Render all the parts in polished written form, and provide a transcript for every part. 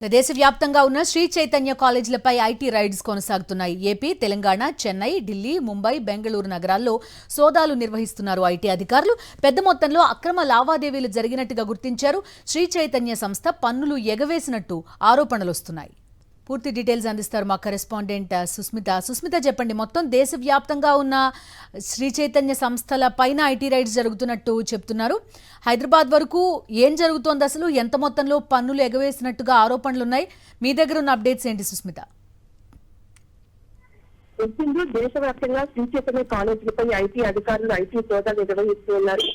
దేశవ్యాప్తంగా ఉన్న Shri Chaitanya కాలేజీలపై IT rides కొనసాగుతున్నాయి. ఏపీ, తెలంగాణ, చెన్నై, ఢిల్లీ, ముంబై, బెంగళూరు నగరాల్లో సోదాలు నిర్వహిస్తున్నారు ఐటీ అధికారులు. పెద్ద మొత్తంలో అక్రమ లావాదేవీలు జరిగినట్టుగా గుర్తించారు. శ్రీ చైతన్య సంస్థ పన్నులు ఎగవేసినట్టు ఆరోపణలు వస్తున్నాయి. పూర్తి డీటెయిల్స్ అందిస్తారు మా కరెస్పాండెంట్ సుస్మిత. చెప్పండి, మొత్తం దేశవ్యాప్తంగా ఉన్న శ్రీ చైతన్య సంస్థల పైన ఐటీ రైడ్స్ జరుగుతున్నట్టు చెప్తున్నారు. హైదరాబాద్ వరకు ఏం జరుగుతోంది, అసలు ఎంత మొత్తంలో పన్నులు ఎగవేసినట్టుగా ఆరోపణలు ఉన్నాయి? మీ దగ్గర ఉన్న అప్డేట్స్ ఏంటి సుస్మిత? దేశవ్యాప్తంగా శ్రీ చైతన్య కాలేజీలపై ఐటీ అధికారులు ఐటీ సోదాలు నిర్వహిస్తూ ఉన్నారు.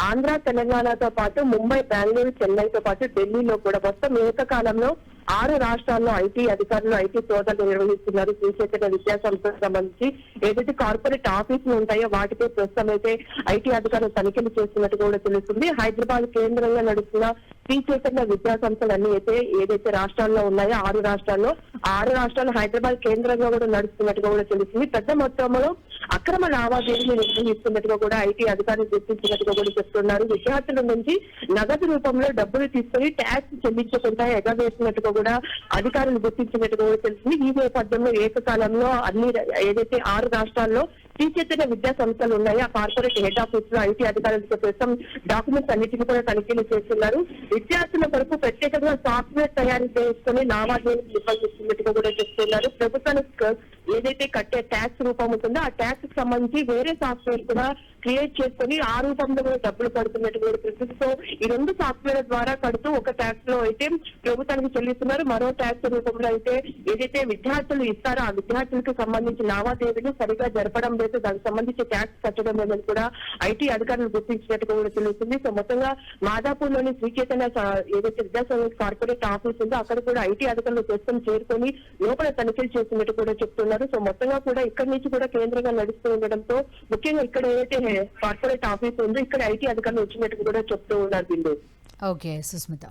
ఆంధ్ర, తెలంగాణతో పాటు ముంబై, బెంగళూరు, చెన్నైతో పాటు ఢిల్లీలో కూడా మొత్తం ఏకకాలంలో 6 రాష్ట్రాల్లో ఐటీ అధికారులు ఐటీ సోదాలు నిర్వహిస్తున్నారు. శ్రీ చైతన్య విద్యా సంస్థకు సంబంధించి ఏదైతే కార్పొరేట్ ఆఫీసులు ఉంటాయో వాటిపై ప్రస్తుతం అయితే ఐటీ అధికారులు తనిఖీలు చేస్తున్నట్టు కూడా తెలుస్తుంది. హైదరాబాద్ కేంద్రంగా నడుస్తున్న శ్రీ చైతన్య విద్యా సంస్థలన్నీ అయితే ఏదైతే రాష్ట్రాల్లో ఉన్నాయో 6 రాష్ట్రాల్లో 6 రాష్ట్రాలు హైదరాబాద్ కేంద్రంగా కూడా నడుస్తున్నట్టుగా కూడా తెలుస్తుంది. పెద్ద మొత్తంలో అక్రమ లావాదేవీలు నిర్వహిస్తున్నట్టుగా కూడా ఐటీ అధికారులు గుర్తించినట్టుగా కూడా చెప్తున్నారు. విద్యార్థుల నుంచి నగదు రూపంలో డబ్బులు తీసుకుని ట్యాక్స్ చెల్లించకుండా ఎగవేసినట్టుగా కూడా అధికారులు గుర్తించినట్టుగా కూడా తెలిసింది. ఈ నేపథ్యంలో ఏకకాలంలో ఏదైతే 6 రాష్ట్రాల్లో శ్రీ చైతన్య విద్యా సంస్థలు ఉన్నాయో ఆ కార్పొరేట్ హెడ్ ఆఫీస్ లో ఐటీ అధికారులతో ప్రస్తుతం డాక్యుమెంట్స్ అన్నింటినీ కూడా తనిఖీలు చేస్తున్నారు. విద్యార్థుల కొరకు ప్రత్యేకంగా సాఫ్ట్వేర్ తయారు చేసుకుని లావాదేవీలు నిర్వహిస్తున్నట్టుగా కూడా చెప్తున్నారు. ప్రభుత్వానికి ఏదైతే కట్టే ట్యాక్స్ రూపం ఉంటుందో ఆ ట్యాక్స్ కి సంబంధించి వేరే సాఫ్ట్వేర్ కూడా క్రియేట్ చేసుకుని ఆ రూపంలో కూడా డబ్బులు కడుతున్నట్టు కూడా తెలుస్తుంది. సో ఈ 2 సాఫ్ట్వేర్ ద్వారా కడుతూ ఒక ట్యాక్స్ లో అయితే ప్రభుత్వానికి చెల్లిస్తున్నారు. మరో ట్యాక్స్ రూపంలో అయితే ఏదైతే విద్యార్థులు ఇస్తారో ఆ విద్యార్థులకు సంబంధించి లావాదేవీలు సరిగా జరపడం లేదు, దానికి సంబంధించి ట్యాక్స్ కట్టడం లేదని కూడా ఐటీ అధికారులు గుర్తించినట్టుగా కూడా తెలుస్తుంది. సో మొత్తంగా మాదాపూర్ లోని శ్రీ చైతన్య ఏదైతే విద్యాసంఘ కార్పొరేట్ ఆఫీస్ ఉందో అక్కడ కూడా ఐటీ అధికారులు ప్రస్తుతం చేరుకొని లోపల తనిఖీలు చేస్తున్నట్టు కూడా చెప్తున్నారు. సో మొత్తంగా కూడా ఇక్కడి నుంచి కూడా కేంద్రంగా నడుస్తూ ఉండడంతో ముఖ్యంగా ఇక్కడ ఏదైతే కార్పొరేట్ ఆఫీస్ ఉందో ఇక్కడ ఐటీ అధికారులు వచ్చినట్టు కూడా చెప్తూ ఉన్నారు. ఓకే సుస్మిత.